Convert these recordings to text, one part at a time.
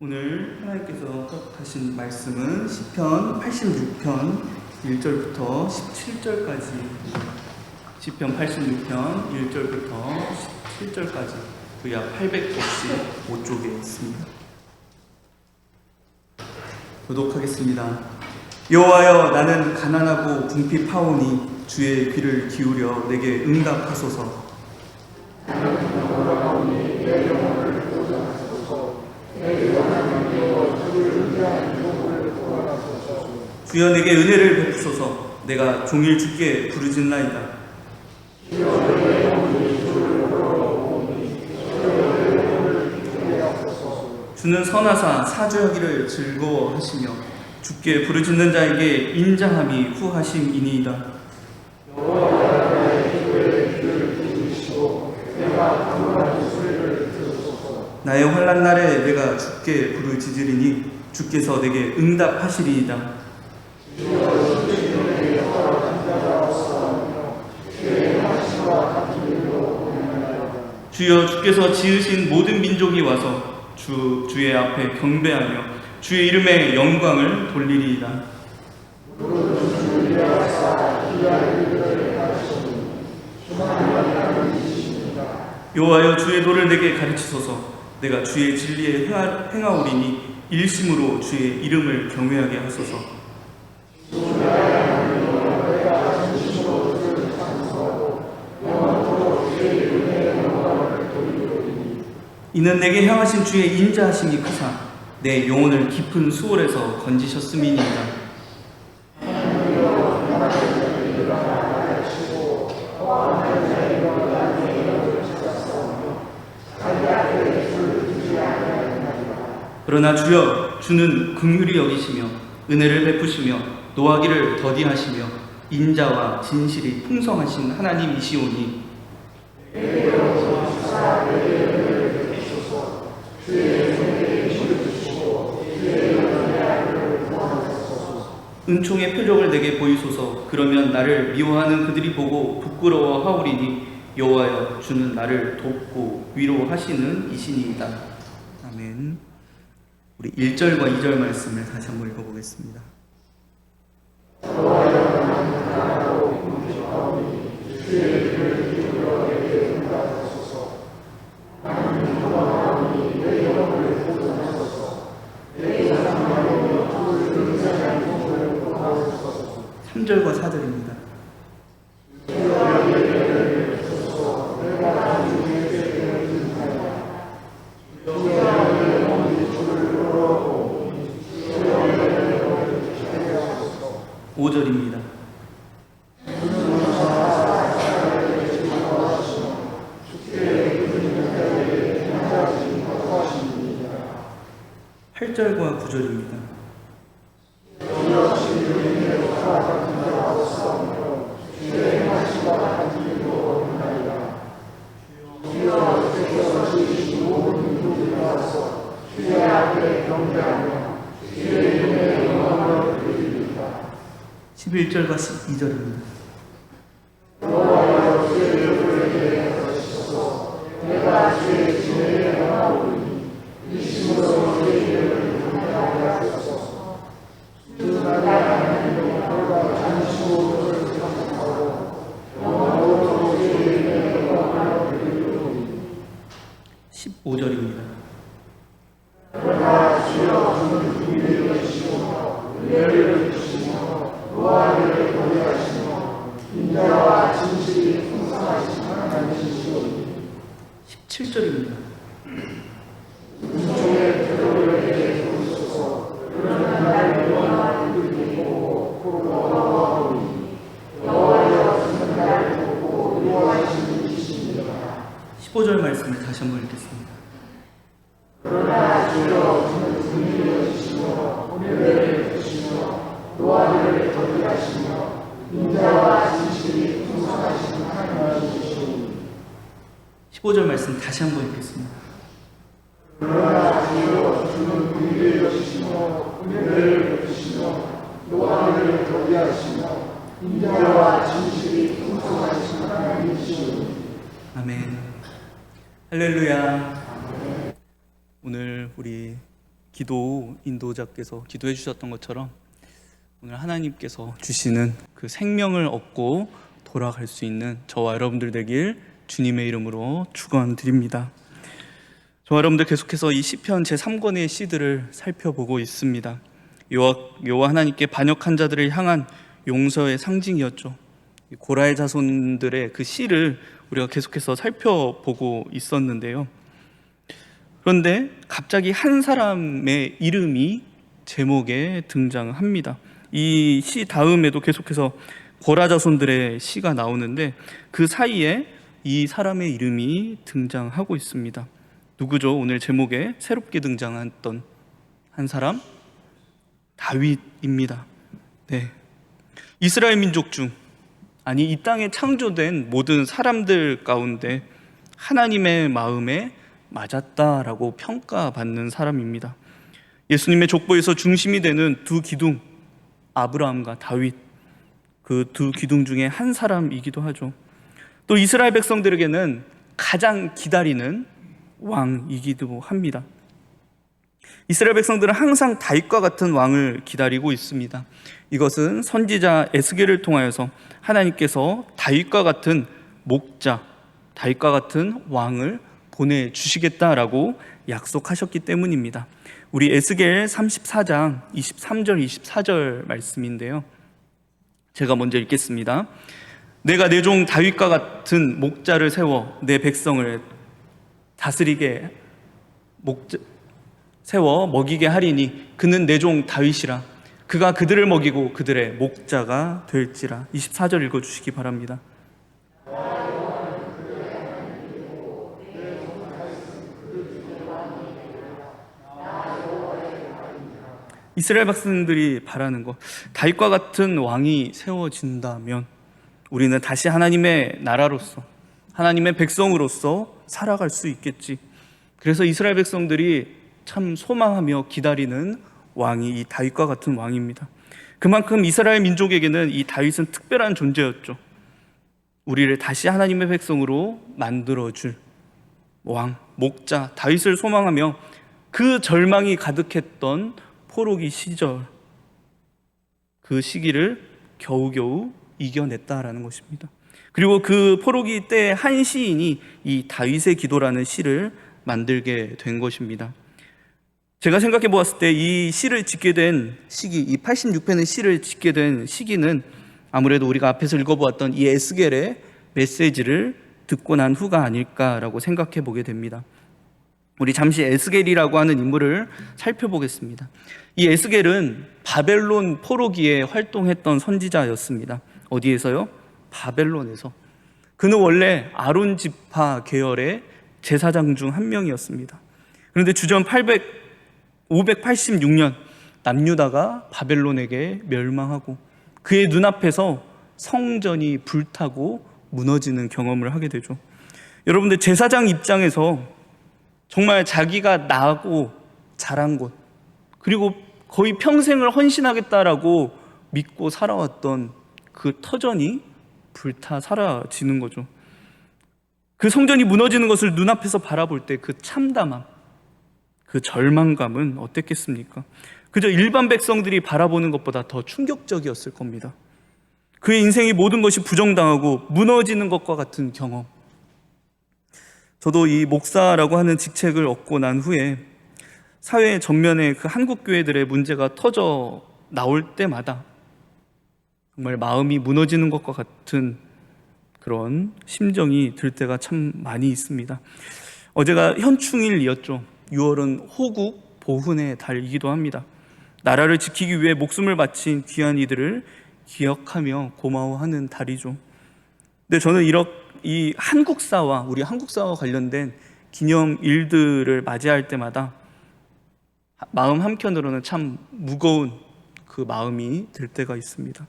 오늘 하나님께서 허락하신 말씀은 시편 86편 1절부터 17절까지, 시편 86편 1절부터 17절까지 그 약 895쪽에 있습니다. 교독하겠습니다. 여호와여, 나는 가난하고 궁핍하오니 주의 귀를 기울여 내게 응답하소서. 주여, 내게 은혜를 베푸소서. 내가 종일 주께 부르짖나이다. 주는 선하사 사주하기를 즐거워하시며 주께 부르짖는 자에게 인자함이 후하심이니이다. 나의 환난 날에 내가 주께 부르짖으리니 주께서 내게 응답하시리이다. 주여, 주께서 지으신 모든 민족이 와서 주의 앞에 경배하며 주의 이름에 영광을 돌리리이다. 여호와여, 주의 도를 내게 가르치소서. 내가 주의 진리에 행하오리니 일심으로 주의 이름을 경외하게 하소서. 이는 내게 향하신 주의 인자하심이 크사 내 영혼을 깊은 수월에서 건지셨음이니이다. 그러나 주여, 주는 긍휼히 여기시며 은혜를 베푸시며 노하기를 더디하시며 인자와 진실이 풍성하신 하나님이시오니 은총의 표적을 내게 보이소서. 그러면 나를 미워하는 그들이 보고 부끄러워하오리니 여호와여, 주는 나를 돕고 위로하시는 이신이이다. 아멘. 우리 1절과 2절 말씀을 다시 한번 읽어보겠습니다. 3절과 4절입니다. (5절입니다) 8절과 9절입니다. (11절과 12절입니다) (15절입니다) (17절입니다) (15절) 말씀을 다시 한번 읽겠습니다. (15절) 말씀 다시 한번 읽겠습니다. 아멘. 할렐루야. 오늘 우리 기도 인도자께서 기도해 주셨던 것처럼 오늘 하나님께서 주시는 그 생명을 얻고 돌아갈 수 있는 저와 여러분들 되길 주님의 이름으로 축원드립니다. 저와 여러분들 계속해서 이 시편 제3권의 시들을 살펴보고 있습니다. 여호와 하나님께 반역한 자들을 향한 용서의 상징이었죠. 고라의 자손들의 그 시를 우리가 계속해서 살펴보고 있었는데요. 그런데 갑자기 한 사람의 이름이 제목에 등장합니다. 이 시 다음에도 계속해서 고라 자손들의 시가 나오는데 그 사이에 이 사람의 이름이 등장하고 있습니다. 누구죠? 오늘 제목에 새롭게 등장했던 한 사람, 다윗입니다. 네. 이스라엘 민족 중, 아니 이 땅에 창조된 모든 사람들 가운데 하나님의 마음에 맞았다라고 평가받는 사람입니다. 예수님의 족보에서 중심이 되는 두 기둥, 아브라함과 다윗, 그 두 기둥 중에 한 사람이기도 하죠. 또 이스라엘 백성들에게는 가장 기다리는 왕이기도 합니다. 이스라엘 백성들은 항상 다윗과 같은 왕을 기다리고 있습니다. 이것은 선지자 에스겔을 통하여서 하나님께서 다윗과 같은 목자, 다윗과 같은 왕을 보내주시겠다라고 약속하셨기 때문입니다. 우리 에스겔 34장 23절 24절 말씀인데요, 제가 먼저 읽겠습니다. 내가 내 종 다윗과 같은 목자를 세워 내 백성을 다스리게 세워 먹이게 하리니 그는 내 종 다윗이라. 그가 그들을 먹이고 그들의 목자가 될지라. 24절 읽어주시기 바랍니다. 이스라엘 백성들이 바라는 것, 다윗과 같은 왕이 세워진다면 우리는 다시 하나님의 나라로서, 하나님의 백성으로서 살아갈 수 있겠지. 그래서 이스라엘 백성들이 참 소망하며 기다리는 왕이 이 다윗과 같은 왕입니다. 그만큼 이스라엘 민족에게는 이 다윗은 특별한 존재였죠. 우리를 다시 하나님의 백성으로 만들어줄 왕, 목자 다윗을 소망하며 그 절망이 가득했던 포로기 시절, 그 시기를 겨우겨우 이겨냈다라는 것입니다. 그리고 그 포로기 때 한 시인이 이 다윗의 기도라는 시를 만들게 된 것입니다. 제가 생각해 보았을 때 이 시를 짓게 된 시기, 이 86편의 시를 짓게 된 시기는 아무래도 우리가 앞에서 읽어보았던 이 에스겔의 메시지를 듣고 난 후가 아닐까라고 생각해 보게 됩니다. 우리 잠시 에스겔이라고 하는 인물을 살펴보겠습니다. 이 에스겔은 바벨론 포로기에 활동했던 선지자였습니다. 어디에서요? 바벨론에서. 그는 원래 아론 지파 계열의 제사장 중 한 명이었습니다. 그런데 주전 586년 남유다가 바벨론에게 멸망하고 그의 눈앞에서 성전이 불타고 무너지는 경험을 하게 되죠. 여러분들, 제사장 입장에서 정말 자기가 나고 자란 곳, 그리고 거의 평생을 헌신하겠다라고 믿고 살아왔던 그 터전이 불타 사라지는 거죠. 그 성전이 무너지는 것을 눈앞에서 바라볼 때 그 참담함, 그 절망감은 어땠겠습니까? 그저 일반 백성들이 바라보는 것보다 더 충격적이었을 겁니다. 그의 인생이 모든 것이 부정당하고 무너지는 것과 같은 경험. 저도 이 목사라고 하는 직책을 얻고 난 후에 사회 전면에 그 한국 교회들의 문제가 터져 나올 때마다 정말 마음이 무너지는 것과 같은 그런 심정이 들 때가 참 많이 있습니다. 어제가 현충일이었죠. 6월은 호국 보훈의 달이기도 합니다. 나라를 지키기 위해 목숨을 바친 귀한 이들을 기억하며 고마워하는 달이죠. 근데 저는 이 한국사와 우리 한국사와 관련된 기념일들을 맞이할 때마다 마음 한켠으로는 참 무거운 그 마음이 들 때가 있습니다.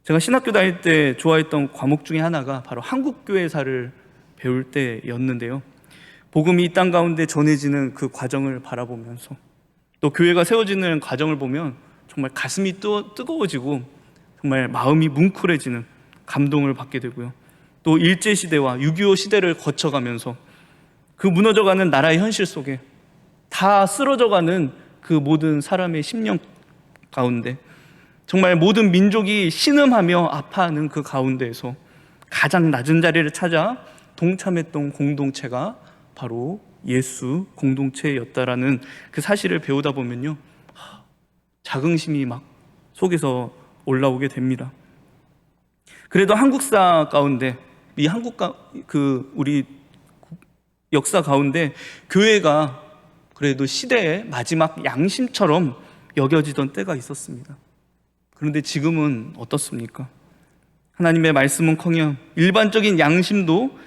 제가 신학교 다닐 때 좋아했던 과목 중에 하나가 바로 한국교회사를 배울 때였는데요. 복음이 이 땅 가운데 전해지는 그 과정을 바라보면서 또 교회가 세워지는 과정을 보면 정말 가슴이 뜨거워지고 정말 마음이 뭉클해지는 감동을 받게 되고요. 또 일제시대와 6.25 시대를 거쳐가면서 그 무너져가는 나라의 현실 속에 다 쓰러져가는 그 모든 사람의 심령 가운데, 정말 모든 민족이 신음하며 아파하는 그 가운데에서 가장 낮은 자리를 찾아 동참했던 공동체가 바로 예수 공동체였다라는 그 사실을 배우다 보면요, 자긍심이 막 속에서 올라오게 됩니다. 그래도 한국사 가운데, 이 우리 역사 가운데 교회가 그래도 시대의 마지막 양심처럼 여겨지던 때가 있었습니다. 그런데 지금은 어떻습니까? 하나님의 말씀은커녕 일반적인 양심도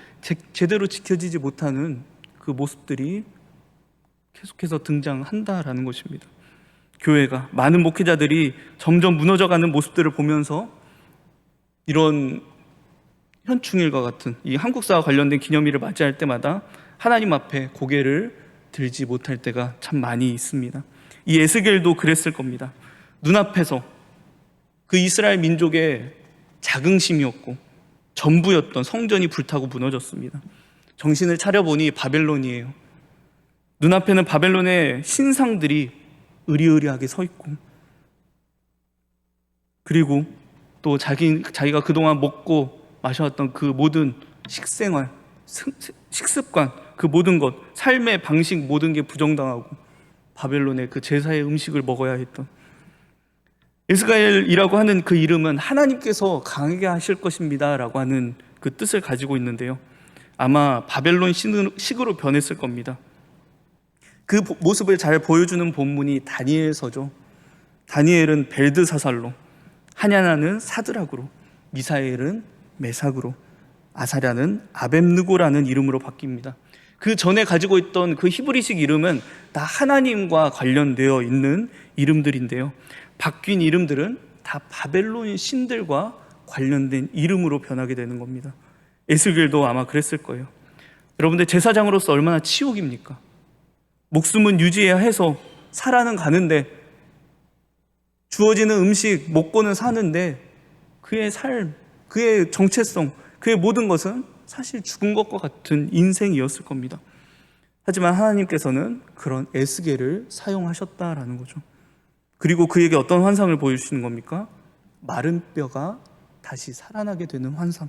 제대로 지켜지지 못하는 그 모습들이 계속해서 등장한다라는 것입니다. 교회가, 많은 목회자들이 점점 무너져가는 모습들을 보면서 이런 현충일과 같은 이 한국사와 관련된 기념일을 맞이할 때마다 하나님 앞에 고개를 들지 못할 때가 참 많이 있습니다. 이 에스겔도 그랬을 겁니다. 눈앞에서 그 이스라엘 민족의 자긍심이었고 전부였던 성전이 불타고 무너졌습니다. 정신을 차려보니 바벨론이에요. 눈앞에는 바벨론의 신상들이 으리으리하게 서 있고, 그리고 또 자기가 그동안 먹고 마셔왔던 그 모든 식생활, 식습관, 그 모든 것, 삶의 방식, 모든 게 부정당하고 바벨론의 그 제사의 음식을 먹어야 했던, 에스겔이라고 하는 그 이름은 하나님께서 강하게 하실 것입니다 라고 하는 그 뜻을 가지고 있는데요, 아마 바벨론 식으로 변했을 겁니다. 그 모습을 잘 보여주는 본문이 다니엘서죠. 다니엘은 벨드사살로, 하냐나는 사드락으로, 미사엘은 메삭으로, 아사랴는 아벳느고라는 이름으로 바뀝니다. 그 전에 가지고 있던 그 히브리식 이름은 다 하나님과 관련되어 있는 이름들인데요, 바뀐 이름들은 다 바벨론 신들과 관련된 이름으로 변하게 되는 겁니다. 에스겔도 아마 그랬을 거예요. 여러분들, 제사장으로서 얼마나 치욕입니까? 목숨은 유지해야 해서 살아는 가는데, 주어지는 음식 먹고는 사는데, 그의 삶, 그의 정체성, 그의 모든 것은 사실 죽은 것과 같은 인생이었을 겁니다. 하지만 하나님께서는 그런 에스겔을 사용하셨다라는 거죠. 그리고 그에게 어떤 환상을 보여주시는 겁니까? 마른 뼈가 다시 살아나게 되는 환상.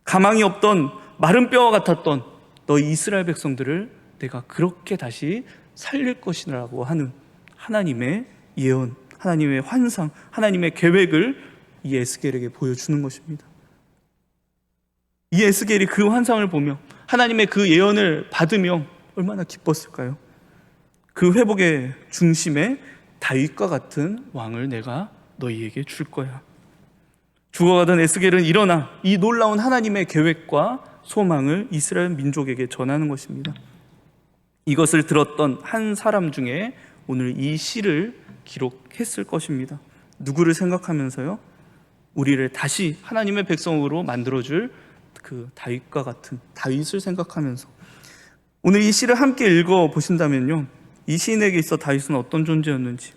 가망이 없던 마른 뼈와 같았던 너희 이스라엘 백성들을 내가 그렇게 다시 살릴 것이라고 하는 하나님의 예언, 하나님의 환상, 하나님의 계획을 이 에스겔에게 보여주는 것입니다. 이 에스겔이 그 환상을 보며 하나님의 그 예언을 받으며 얼마나 기뻤을까요? 그 회복의 중심에 다윗과 같은 왕을 내가 너희에게 줄 거야. 죽어가던 에스겔은 일어나 이 놀라운 하나님의 계획과 소망을 이스라엘 민족에게 전하는 것입니다. 이것을 들었던 한 사람 중에 오늘 이 시를 기록했을 것입니다. 누구를 생각하면서요? 우리를 다시 하나님의 백성으로 만들어줄 그 다윗과 같은 다윗을 생각하면서 오늘 이 시를 함께 읽어보신다면요, 이 시인에게 있어 다윗은 어떤 존재였는지,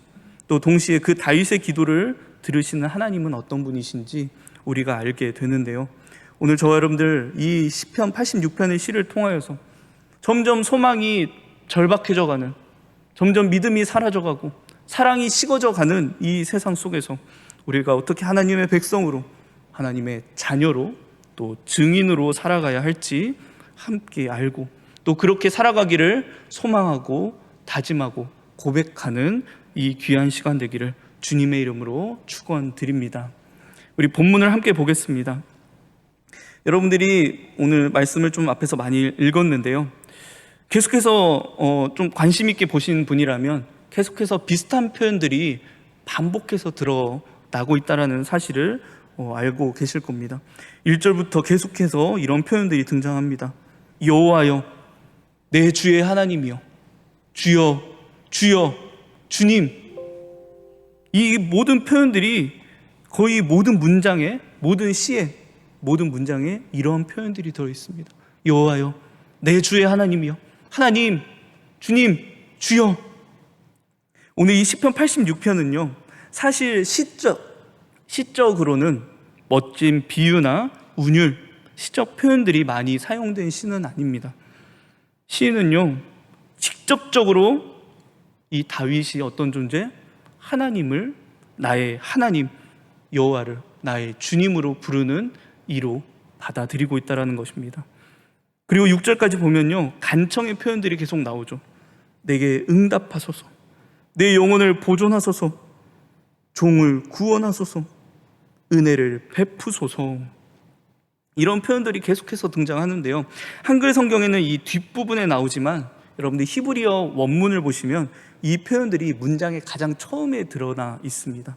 또 동시에 그 다윗의 기도를 들으시는 하나님은 어떤 분이신지 우리가 알게 되는데요, 오늘 저와 여러분들 이 시편 86편의 시를 통하여서 점점 소망이 절박해져가는, 점점 믿음이 사라져가고 사랑이 식어져가는 이 세상 속에서 우리가 어떻게 하나님의 백성으로, 하나님의 자녀로, 또 증인으로 살아가야 할지 함께 알고, 또 그렇게 살아가기를 소망하고 다짐하고 고백하는 이 귀한 시간 되기를 주님의 이름으로 축원드립니다. 우리 본문을 함께 보겠습니다. 여러분들이 오늘 말씀을 좀 앞에서 많이 읽었는데요, 계속해서 좀 관심 있게 보신 분이라면 계속해서 비슷한 표현들이 반복해서 드러나고 있다는 사실을 알고 계실 겁니다. 1절부터 계속해서 이런 표현들이 등장합니다. 여호와여, 내 주의 하나님이여, 주여, 주여, 주님. 이 모든 표현들이 거의 모든 문장에, 모든 시에, 모든 문장에 이러한 표현들이 들어있습니다. 여호와여, 내 주의 하나님이여, 하나님, 주님, 주여. 오늘 이 시편 86편은요, 사실 시적으로는 멋진 비유나 운율, 시적 표현들이 많이 사용된 시는 아닙니다. 시는요, 직접적으로 이 다윗이 어떤 존재? 하나님을 나의 하나님 여호와를 나의 주님으로 부르는 이로 받아들이고 있다는 것입니다. 그리고 6절까지 보면요, 간청의 표현들이 계속 나오죠. 내게 응답하소서, 내 영혼을 보존하소서, 종을 구원하소서, 은혜를 베푸소서. 이런 표현들이 계속해서 등장하는데요, 한글 성경에는 이 뒷부분에 나오지만 여러분들 히브리어 원문을 보시면 이 표현들이 문장의 가장 처음에 드러나 있습니다.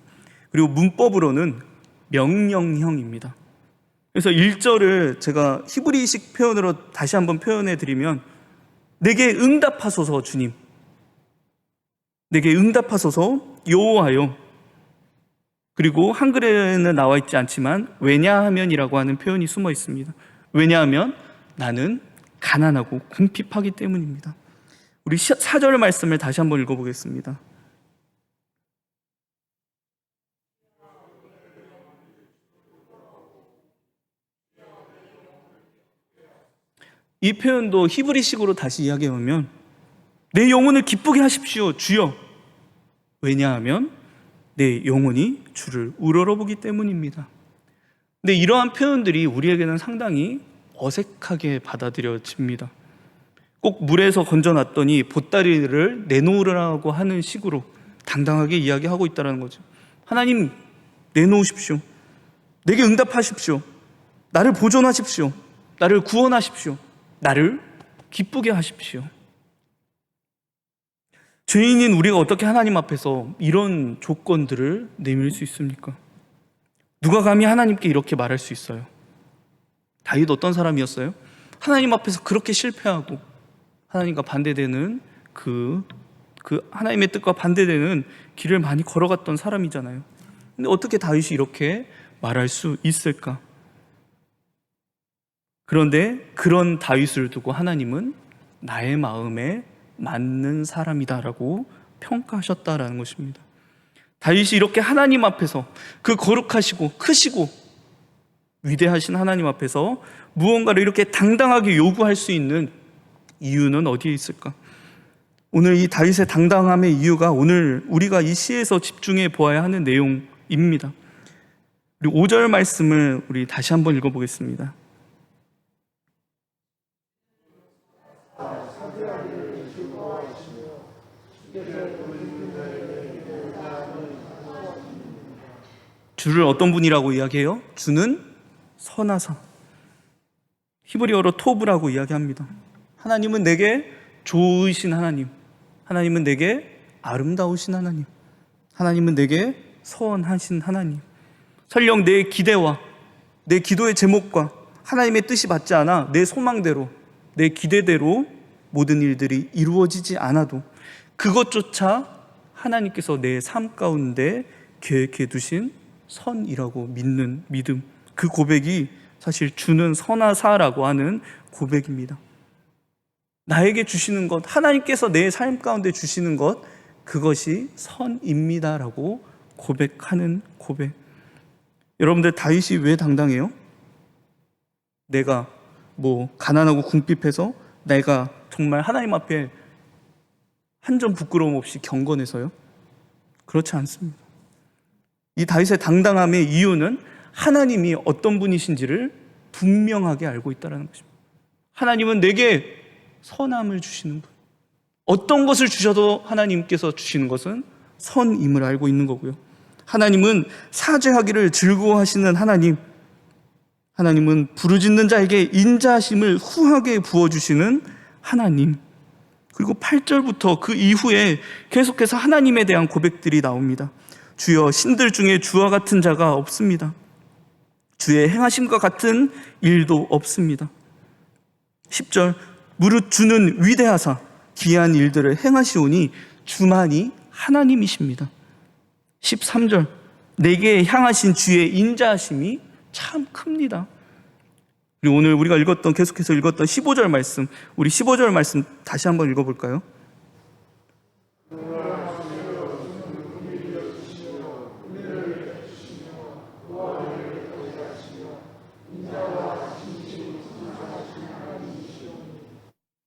그리고 문법으로는 명령형입니다. 그래서 1절을 제가 히브리식 표현으로 다시 한번 표현해 드리면, 내게 응답하소서 주님, 내게 응답하소서 여호와여. 그리고 한글에는 나와 있지 않지만 왜냐하면이라고 하는 표현이 숨어 있습니다. 왜냐하면 나는 가난하고 궁핍하기 때문입니다. 우리 4절 말씀을 다시 한번 읽어보겠습니다. 이 표현도 히브리식으로 다시 이야기하면, 내 영혼을 기쁘게 하십시오 주여, 왜냐하면 내 영혼이 주를 우러러보기 때문입니다. 근데 이러한 표현들이 우리에게는 상당히 어색하게 받아들여집니다. 꼭 물에서 건져놨더니 보따리를 내놓으라고 하는 식으로 당당하게 이야기하고 있다는 거죠. 하나님 내놓으십시오, 내게 응답하십시오, 나를 보존하십시오, 나를 구원하십시오, 나를 기쁘게 하십시오. 죄인인 우리가 어떻게 하나님 앞에서 이런 조건들을 내밀 수 있습니까? 누가 감히 하나님께 이렇게 말할 수 있어요? 다윗 어떤 사람이었어요? 하나님 앞에서 그렇게 실패하고 하나님과 반대되는 그 하나님의 뜻과 반대되는 길을 많이 걸어갔던 사람이잖아요. 근데 어떻게 다윗이 이렇게 말할 수 있을까? 그런데 그런 다윗을 두고 하나님은 나의 마음에 맞는 사람이다라고 평가하셨다라는 것입니다. 다윗이 이렇게 하나님 앞에서, 그 거룩하시고 크시고 위대하신 하나님 앞에서 무언가를 이렇게 당당하게 요구할 수 있는 이유는 어디에 있을까? 오늘 이 다윗의 당당함의 이유가 오늘 우리가 이 시에서 집중해 보아야 하는 내용입니다. 그리고 5절 말씀을 우리 다시 한번 읽어보겠습니다. 주를 어떤 분이라고 이야기해요? 주는 선하사, 히브리어로 토브라고 이야기합니다. 하나님은 내게 좋으신 하나님, 하나님은 내게 아름다우신 하나님, 하나님은 내게 선하신 하나님. 설령 내 기대와 내 기도의 제목과 하나님의 뜻이 맞지 않아 내 소망대로, 내 기대대로 모든 일들이 이루어지지 않아도 그것조차 하나님께서 내 삶 가운데 계획해 두신 선이라고 믿는 믿음, 그 고백이 사실 주는 선하사라고 하는 고백입니다. 나에게 주시는 것, 하나님께서 내 삶 가운데 주시는 것, 그것이 선입니다라고 고백하는 고백. 여러분들, 다윗이 왜 당당해요? 내가 가난하고 궁핍해서 내가 정말 하나님 앞에 한 점 부끄러움 없이 경건해서요? 그렇지 않습니다. 이 다윗의 당당함의 이유는 하나님이 어떤 분이신지를 분명하게 알고 있다는 것입니다. 하나님은 내게 선함을 주시는 분, 어떤 것을 주셔도 하나님께서 주시는 것은 선임을 알고 있는 거고요. 하나님은 사죄하기를 즐거워하시는 하나님, 하나님은 부르짖는 자에게 인자하심을 후하게 부어주시는 하나님. 그리고 8절부터 그 이후에 계속해서 하나님에 대한 고백들이 나옵니다. 주여, 신들 중에 주와 같은 자가 없습니다. 주의 행하심과 같은 일도 없습니다. 10절, 무릇 주는 위대하사 기이한 일들을 행하시오니 주만이 하나님이십니다. 13절, 내게 향하신 주의 인자하심이 참 큽니다. 그리고 오늘 우리가 계속해서 읽었던 15절 말씀, 우리 15절 말씀 다시 한번 읽어볼까요?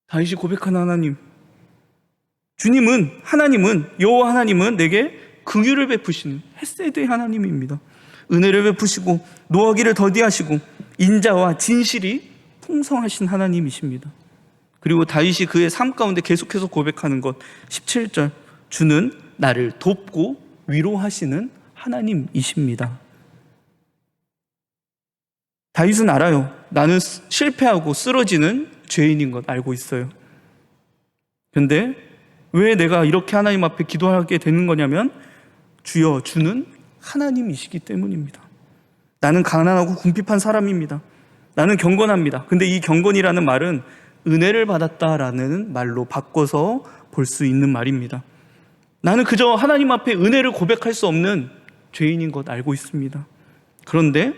다윗이 고백한 하나님, 주님은, 하나님은, 여호와 하나님은 내게 긍휼을 베푸시는 헤세드의 하나님입니다. 은혜를 베푸시고 노하기를 더디하시고 인자와 진실이 풍성하신 하나님이십니다. 그리고 다윗이 그의 삶 가운데 계속해서 고백하는 것, 17절, 주는 나를 돕고 위로하시는 하나님이십니다. 다윗은 알아요. 나는 실패하고 쓰러지는 죄인인 것 알고 있어요. 그런데 왜 내가 이렇게 하나님 앞에 기도하게 되는 거냐면, 주여, 주는 하나님이시기 때문입니다. 나는 가난하고 궁핍한 사람입니다. 나는 경건합니다. 근데 이 경건이라는 말은 은혜를 받았다라는 말로 바꿔서 볼 수 있는 말입니다. 나는 그저 하나님 앞에 은혜를 고백할 수 없는 죄인인 것 알고 있습니다. 그런데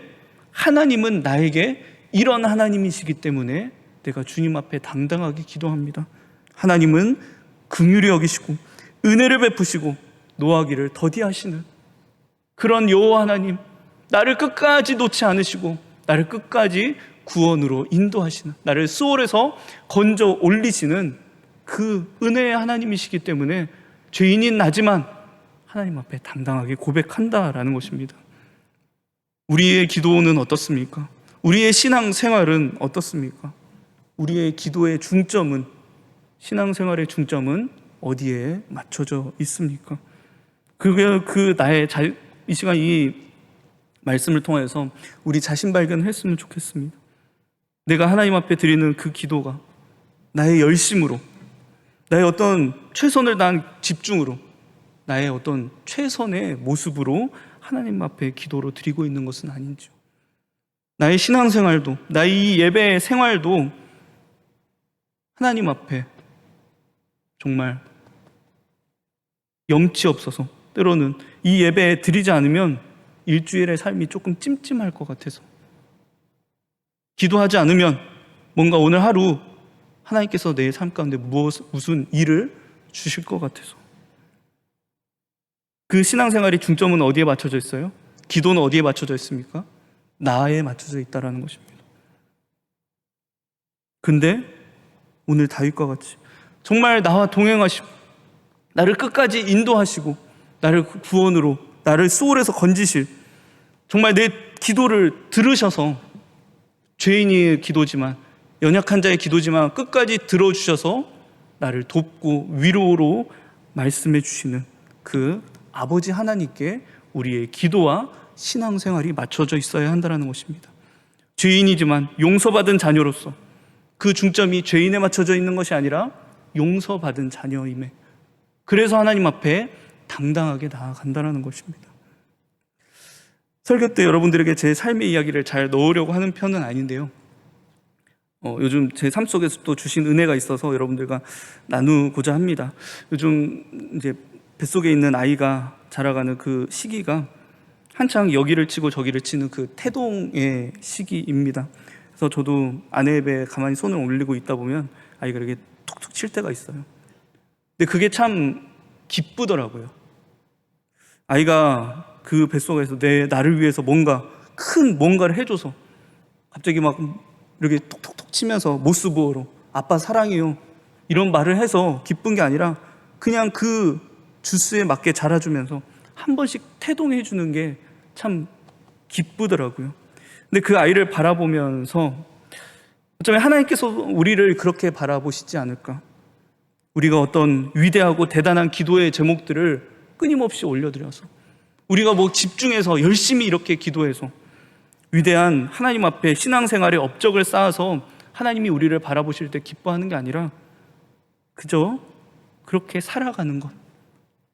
하나님은 나에게 이런 하나님이시기 때문에 내가 주님 앞에 당당하게 기도합니다. 하나님은 긍휼히 여기시고 은혜를 베푸시고 노하기를 더디하시는 그런 여호와 하나님, 나를 끝까지 놓지 않으시고 나를 끝까지 구원으로 인도하시는, 나를 수월에서 건져 올리시는 그 은혜의 하나님이시기 때문에 죄인인 나지만 하나님 앞에 당당하게 고백한다라는 것입니다. 우리의 기도는 어떻습니까? 우리의 신앙생활은 어떻습니까? 우리의 기도의 중점은, 신앙생활의 중점은 어디에 맞춰져 있습니까? 이 시간 이 말씀을 통해서 우리 자신 발견을 했으면 좋겠습니다. 내가 하나님 앞에 드리는 그 기도가 나의 열심으로, 나의 어떤 최선을 다한 집중으로, 나의 어떤 최선의 모습으로 하나님 앞에 기도로 드리고 있는 것은 아닌지요. 나의 신앙생활도, 나의 이 예배 생활도 하나님 앞에 정말 염치 없어서, 때로는 이 예배 드리지 않으면 일주일의 삶이 조금 찜찜할 것 같아서, 기도하지 않으면 뭔가 오늘 하루 하나님께서 내 삶 가운데 무슨 일을 주실 것 같아서, 그 신앙생활의 중점은 어디에 맞춰져 있어요? 기도는 어디에 맞춰져 있습니까? 나에 맞춰져 있다는 것입니다. 근데 오늘 다윗과 같이 정말 나와 동행하시고 나를 끝까지 인도하시고 나를 구원으로, 나를 수월에서 건지실, 정말 내 기도를 들으셔서, 죄인의 기도지만, 연약한 자의 기도지만 끝까지 들어주셔서 나를 돕고 위로로 말씀해 주시는 그 아버지 하나님께 우리의 기도와 신앙생활이 맞춰져 있어야 한다는 것입니다. 죄인이지만 용서받은 자녀로서 그 중점이 죄인에 맞춰져 있는 것이 아니라 용서받은 자녀임에, 그래서 하나님 앞에 당당하게 나아간다는 것입니다. 설교 때 여러분들에게 제 삶의 이야기를 잘 넣으려고 하는 편은 아닌데요, 요즘 제 삶 속에서 또 주신 은혜가 있어서 여러분들과 나누고자 합니다. 요즘 이제 뱃속에 있는 아이가 자라가는 그 시기가 한창 여기를 치고 저기를 치는 그 태동의 시기입니다. 그래서 저도 아내의 배에 가만히 손을 올리고 있다 보면 아이가 이렇게 툭툭 칠 때가 있어요. 근데 그게 참 기쁘더라고요. 아이가 그 뱃속에서 나를 위해서 큰 뭔가를 해줘서 갑자기 막 이렇게 톡톡톡 치면서 모스부어로 아빠 사랑해요 이런 말을 해서 기쁜 게 아니라 그냥 그 주스에 맞게 자라주면서 한 번씩 태동해 주는 게 참 기쁘더라고요. 근데 그 아이를 바라보면서 어쩌면 하나님께서 우리를 그렇게 바라보시지 않을까, 우리가 어떤 위대하고 대단한 기도의 제목들을 끊임없이 올려드려서, 우리가 집중해서 열심히 이렇게 기도해서 위대한 하나님 앞에 신앙생활의 업적을 쌓아서 하나님이 우리를 바라보실 때 기뻐하는 게 아니라 그저 그렇게 살아가는 것,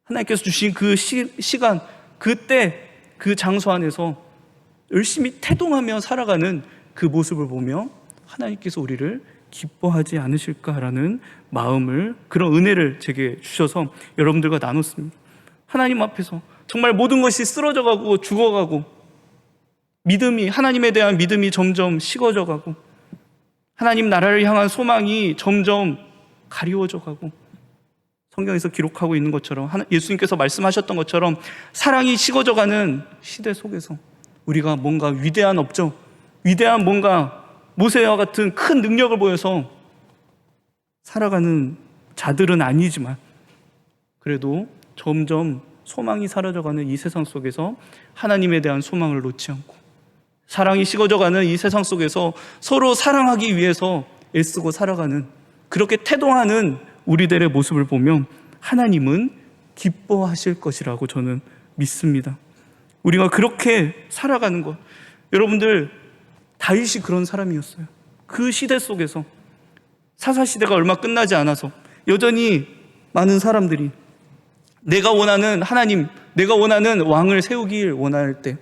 하나님께서 주신 그 시간, 그때 그 장소 안에서 열심히 태동하며 살아가는 그 모습을 보며 하나님께서 우리를 기뻐하지 않으실까라는 마음을, 그런 은혜를 제게 주셔서 여러분들과 나눴습니다. 하나님 앞에서 정말 모든 것이 쓰러져가고 죽어가고, 하나님에 대한 믿음이 점점 식어져가고, 하나님 나라를 향한 소망이 점점 가리워져가고, 성경에서 기록하고 있는 것처럼, 예수님께서 말씀하셨던 것처럼 사랑이 식어져가는 시대 속에서 우리가 뭔가 위대한 업적, 위대한 뭔가 모세와 같은 큰 능력을 보여서 살아가는 자들은 아니지만, 그래도 점점 소망이 사라져가는 이 세상 속에서 하나님에 대한 소망을 놓지 않고, 사랑이 식어져가는 이 세상 속에서 서로 사랑하기 위해서 애쓰고 살아가는, 그렇게 태동하는 우리들의 모습을 보면 하나님은 기뻐하실 것이라고 저는 믿습니다. 우리가 그렇게 살아가는 것, 여러분들, 다윗이 그런 사람이었어요. 그 시대 속에서, 사사시대가 얼마 끝나지 않아서 여전히 많은 사람들이 내가 원하는 하나님, 내가 원하는 왕을 세우길 원할 때,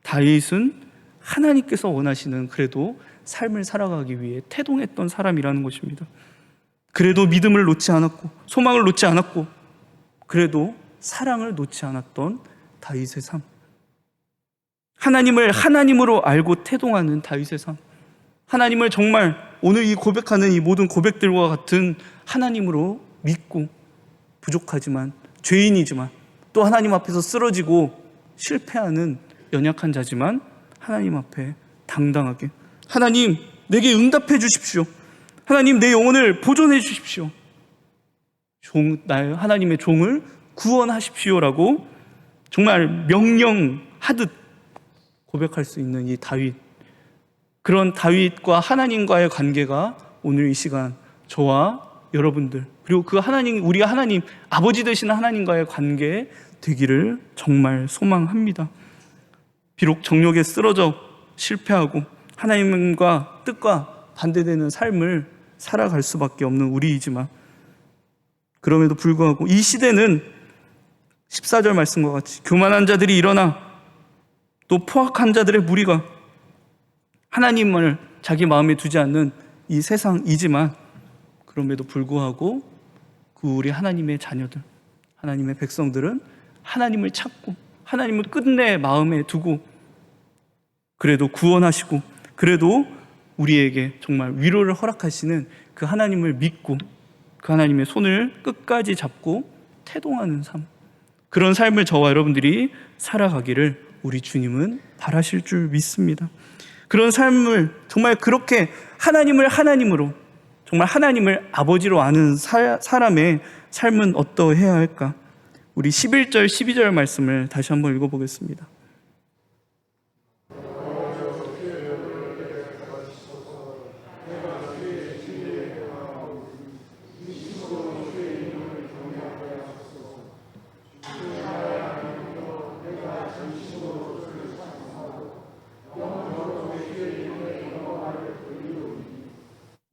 다윗은 하나님께서 원하시는 그래도 삶을 살아가기 위해 태동했던 사람이라는 것입니다. 그래도 믿음을 놓지 않았고, 소망을 놓지 않았고, 그래도 사랑을 놓지 않았던 다윗의 삶, 하나님을 하나님으로 알고 태동하는 다윗의 삶, 하나님을 정말 오늘 이 고백하는 이 모든 고백들과 같은 하나님으로 믿고, 부족하지만, 죄인이지만, 또 하나님 앞에서 쓰러지고 실패하는 연약한 자지만 하나님 앞에 당당하게, 하나님 내게 응답해 주십시오, 하나님 내 영혼을 보존해 주십시오, 하나님의 종을 구원하십시오라고 정말 명령하듯 고백할 수 있는 이 다윗, 그런 다윗과 하나님과의 관계가 오늘 이 시간 저와 여러분들, 그리고 그 하나님, 우리가 하나님 아버지 되시는 하나님과의 관계 되기를 정말 소망합니다. 비록 정욕에 쓰러져 실패하고 하나님과 뜻과 반대되는 삶을 살아갈 수밖에 없는 우리이지만, 그럼에도 불구하고 이 시대는 14절 말씀과 같이 교만한 자들이 일어나 또 포악한 자들의 무리가 하나님을 자기 마음에 두지 않는 이 세상이지만, 그럼에도 불구하고 그 우리 하나님의 자녀들, 하나님의 백성들은 하나님을 찾고 하나님을 끝내 마음에 두고, 그래도 구원하시고 그래도 우리에게 정말 위로를 허락하시는 그 하나님을 믿고 그 하나님의 손을 끝까지 잡고 태동하는 삶, 그런 삶을 저와 여러분들이 살아가기를 우리 주님은 바라실 줄 믿습니다. 그런 삶을 정말 그렇게 하나님을 하나님으로, 정말 하나님을 아버지로 아는 사람의 삶은 어떠해야 할까? 우리 11절 12절 말씀을 다시 한번 읽어보겠습니다.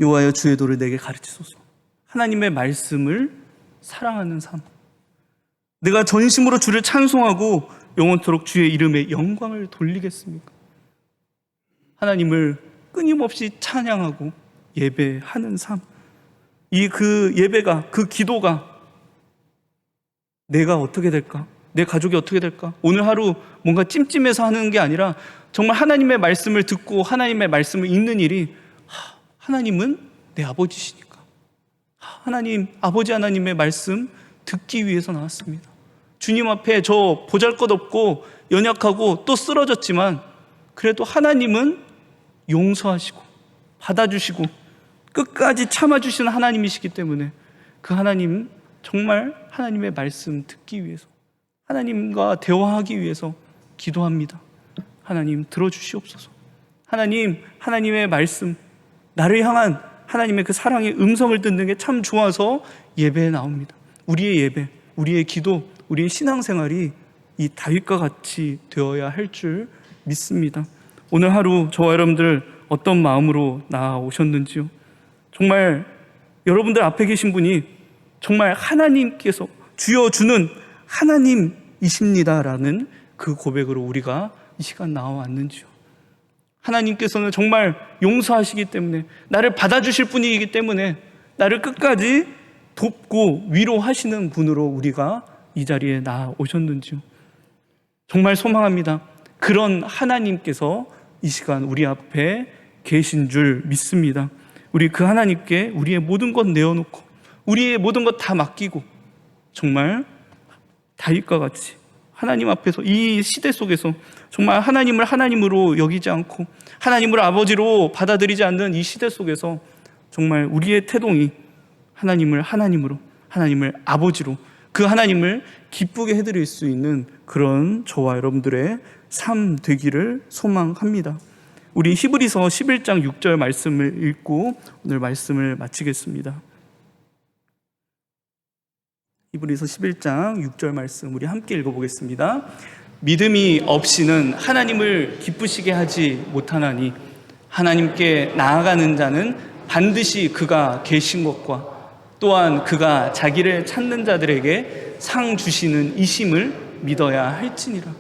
여호와여 주의 도를 내게 가르치소서. 하나님의 말씀을 사랑하는 삶, 내가 전심으로 주를 찬송하고 영원토록 주의 이름에 영광을 돌리겠습니까? 하나님을 끊임없이 찬양하고 예배하는 삶, 그 예배가, 그 기도가 내가 어떻게 될까? 내 가족이 어떻게 될까? 오늘 하루 뭔가 찜찜해서 하는 게 아니라 정말 하나님의 말씀을 듣고 하나님의 말씀을 읽는 일이, 하나님은 내 아버지시니까, 하나님, 아버지 하나님의 말씀 듣기 위해서 나왔습니다. 주님 앞에 저 보잘것없고 연약하고 또 쓰러졌지만 그래도 하나님은 용서하시고 받아주시고 끝까지 참아주시는 하나님이시기 때문에 그 하나님, 정말 하나님의 말씀 듣기 위해서, 하나님과 대화하기 위해서 기도합니다. 하나님 들어주시옵소서. 하나님, 하나님의 말씀, 나를 향한 하나님의 그 사랑의 음성을 듣는 게 참 좋아서 예배에 나옵니다. 우리의 예배, 우리의 기도, 우리의 신앙생활이 이 다윗과 같이 되어야 할 줄 믿습니다. 오늘 하루 저와 여러분들 어떤 마음으로 나아오셨는지요? 정말 여러분들 앞에 계신 분이 정말 하나님께서 주여 주는 하나님이십니다라는 그 고백으로 우리가 이 시간 나와왔는지요? 하나님께서는 정말 용서하시기 때문에, 나를 받아주실 분이기 때문에 나를 끝까지 돕고 위로하시는 분으로 우리가 이 자리에 나오셨는지요? 정말 소망합니다. 그런 하나님께서 이 시간 우리 앞에 계신 줄 믿습니다. 우리 그 하나님께 우리의 모든 것 내어놓고 우리의 모든 것 다 맡기고 정말 다윗과 같이 하나님 앞에서, 이 시대 속에서 정말 하나님을 하나님으로 여기지 않고 하나님을 아버지로 받아들이지 않는 이 시대 속에서 정말 우리의 태동이 하나님을 하나님으로, 하나님을 아버지로, 그 하나님을 기쁘게 해드릴 수 있는 그런 저와 여러분들의 삶 되기를 소망합니다. 우리 히브리서 11장 6절 말씀을 읽고 오늘 말씀을 마치겠습니다. 히브리서 11장 6절 말씀 우리 함께 읽어보겠습니다. 믿음이 없이는 하나님을 기쁘시게 하지 못하나니 하나님께 나아가는 자는 반드시 그가 계신 것과 또한 그가 자기를 찾는 자들에게 상 주시는 이심을 믿어야 할지니라.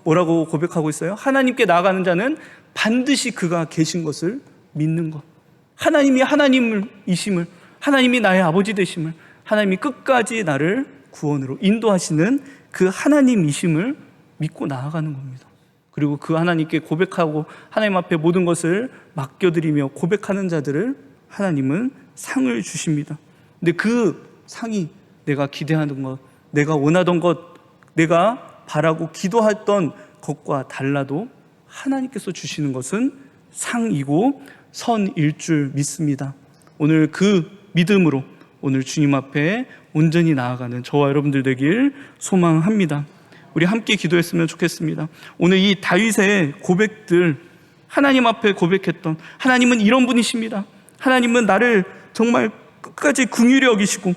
뭐라고 고백하고 있어요? 하나님께 나아가는 자는 반드시 그가 계신 것을 믿는 것. 하나님이 하나님이심을, 하나님이 나의 아버지 되심을, 하나님이 끝까지 나를 구원으로 인도하시는 그 하나님이심을 믿고 나아가는 겁니다. 그리고 그 하나님께 고백하고 하나님 앞에 모든 것을 맡겨드리며 고백하는 자들을 하나님은 상을 주십니다. 근데 그 상이 내가 기대하는 것, 내가 원하던 것, 내가 바라고 기도했던 것과 달라도 하나님께서 주시는 것은 상이고 선일 줄 믿습니다. 오늘 그 믿음으로 오늘 주님 앞에 온전히 나아가는 저와 여러분들 되길 소망합니다. 우리 함께 기도했으면 좋겠습니다. 오늘 이 다윗의 고백들, 하나님 앞에 고백했던 하나님은 이런 분이십니다. 하나님은 나를 정말 끝까지 긍휼히 여기시고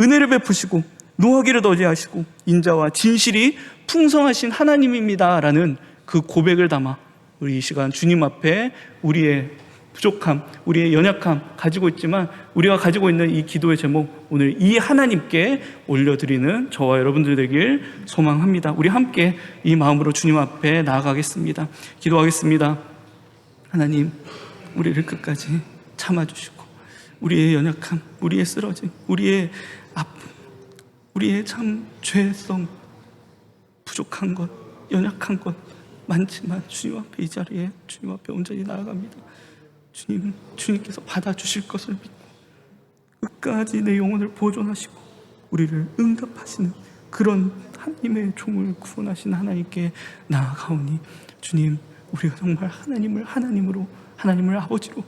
은혜를 베푸시고 노하기를 더디하시고 인자와 진실이 풍성하신 하나님입니다 라는 그 고백을 담아 우리 이 시간 주님 앞에 우리의 부족함, 우리의 연약함 가지고 있지만 우리가 가지고 있는 이 기도의 제목 오늘 이 하나님께 올려드리는 저와 여러분들 되길 소망합니다. 우리 함께 이 마음으로 주님 앞에 나아가겠습니다. 기도하겠습니다. 하나님, 우리를 끝까지 참아주시고 우리의 연약함, 우리의 쓰러짐, 우리의 아픔, 우리의 참 죄성, 부족한 것, 연약한 것 많지만 주님 앞에 이 자리에 주님 앞에 온전히 나아갑니다. 주님, 주님께서 받아주실 것을 믿고 끝까지 내 영혼을 보존하시고 우리를 응답하시는 그런 하나님의 종을 구원하신 하나님께 나아가오니 주님, 우리가 정말 하나님을 하나님으로, 하나님을 아버지로,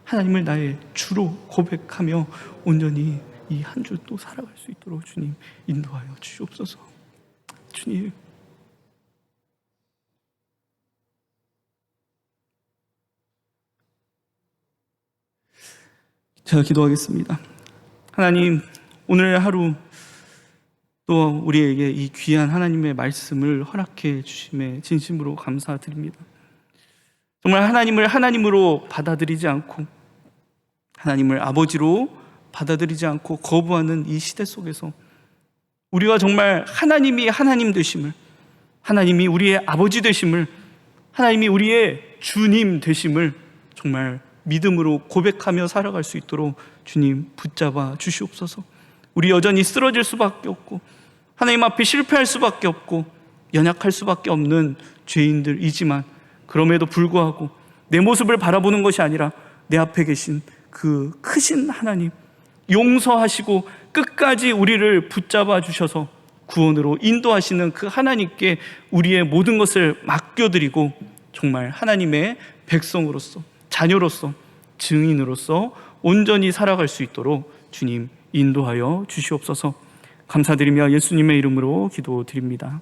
하나님을 나의 주로 고백하며 온전히 이 한 주 또 살아갈 수 있도록 주님 인도하여 주시옵소서. 주님, 제가 기도하겠습니다. 하나님, 오늘 하루 또 우리에게 이 귀한 하나님의 말씀을 허락해 주심에 진심으로 감사드립니다. 정말 하나님을 하나님으로 받아들이지 않고 하나님을 아버지로 받아들이지 않고 거부하는 이 시대 속에서 우리가 정말 하나님이 하나님 되심을, 하나님이 우리의 아버지 되심을, 하나님이 우리의 주님 되심을 정말 믿음으로 고백하며 살아갈 수 있도록 주님 붙잡아 주시옵소서. 우리 여전히 쓰러질 수밖에 없고 하나님 앞에 실패할 수밖에 없고 연약할 수밖에 없는 죄인들이지만 그럼에도 불구하고 내 모습을 바라보는 것이 아니라 내 앞에 계신 그 크신 하나님, 용서하시고 끝까지 우리를 붙잡아 주셔서 구원으로 인도하시는 그 하나님께 우리의 모든 것을 맡겨드리고 정말 하나님의 백성으로서, 자녀로서, 증인으로서 온전히 살아갈 수 있도록 주님 인도하여 주시옵소서. 감사드리며 예수님의 이름으로 기도드립니다.